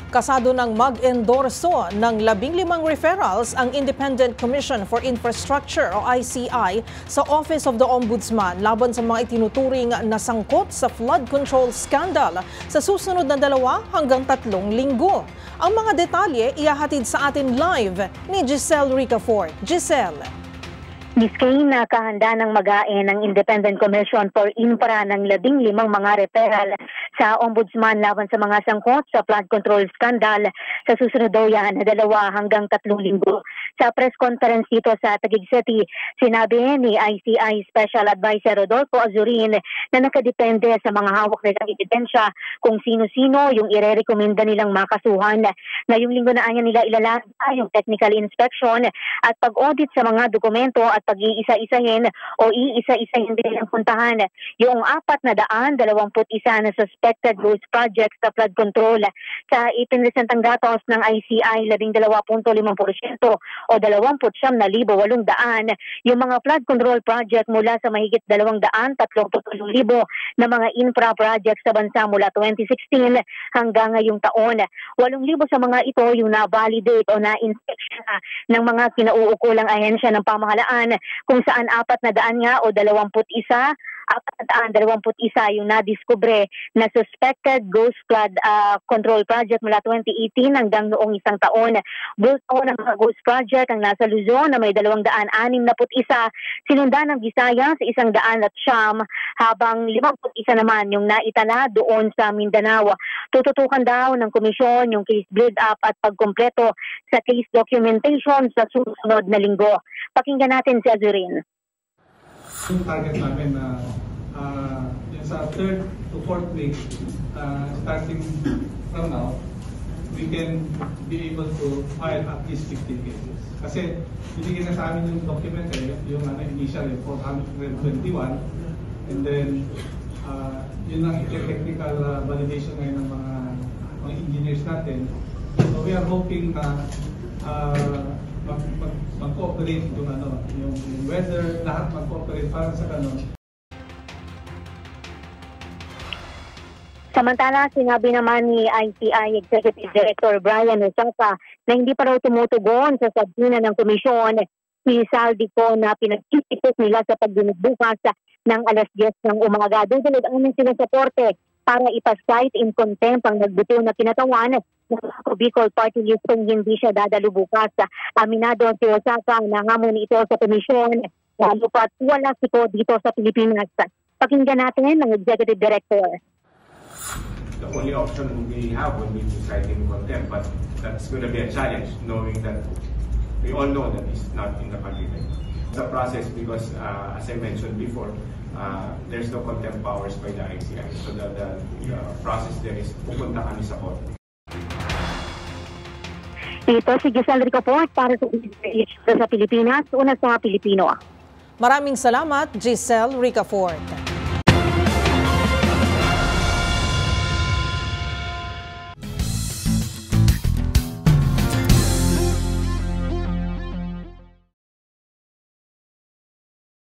Kasado ng mag-endorso ng 15 referrals ang Independent Commission for Infrastructure o ICI sa Office of the Ombudsman laban sa mga itinuturing na sangkot sa flood control scandal sa susunod na 2 hanggang 3 linggo. Ang mga detalye ihahatid sa atin live ni Giselle Ricafort. Giselle. Miski na kahanda ng mag-ain ng Independent Commission for Infra ng 15 mga referral sa Ombudsman laban sa mga sangkot sa flood control scandal sa susunod daw yan na 2 hanggang 3 linggo. Sa press conference dito sa Taguig City, sinabi ni ICI Special Advisor Rodolfo Azurin na nakadepende sa mga hawak nilang ebidensya kung sino-sino yung ire-recommenda nilang makasuhan. Ngayong linggo na anya nila ilalasa yung technical inspection at pag-audit sa mga dokumento at pag-iisa-isahin o iisa-isahin din ang puntahan yung 421 na suspected ghost projects sa flood control sa ipinresentang datos ng ICI 12.5% o 29,800 yung mga flood control project mula sa mahigit 237,000 na mga infra projects sa bansa mula 2016 hanggang ngayong taon. 8,000 sa mga ito yung na-validate o na-inspection ng mga kinauukulang ahensya ng pamahalaan kung saan 400 nga o 421 yung nadiskubre na suspected ghost flood control project mula 2018 hanggang noong isang taon. Buong taon ng mga ghost project ang nasa Luzon na may 261, sinundan ng Visayas 109 habang 51 naman yung naitala doon sa Mindanao. Tututukan daw ng komisyon yung case build-up at pagkumpleto sa case documentation sa susunod na linggo. Pakinggan natin si Azurin. Yung target namin na yung sa 3rd to 4th week, starting from now, we can be able to file at least 15 cases. Kasi binigyan na sa amin yung document yung initial 421, and then yun ang technical validation ngayon ng mga engineers natin. So we are hoping na mag-cooperate yung weather, lahat mag-cooperate para sa ganun. Samantala, sinabi naman ni ICI Executive Director Brian Osaka na hindi pa raw tumutugon sa sabina ng komisyon si Saldico na pinag-isipot nila sa pagdinugbukas ng 10:00 ng umaga. Dudulod ang aming sinusuporte para ipascite in contempt ang nagbuto na kinatawan ng Bicol Party List kung hindi siya dadalo bukas. Aminado si Osaka na hamon ito sa komisyon lalo pat wala siko dito sa Pilipinas. Pakinggan natin ng Executive Director. The only option we have would be to cite in contempt, but that's going to be a challenge knowing that we all know that he's not in the country. It's a process because, as I mentioned before, there's no contempt powers by the ICI. So the process there is pupunta kami sa court. Ito si Giselle Ricafort para sa Pilipinas, una sa mga Pilipino. Maraming salamat, Giselle Ricafort.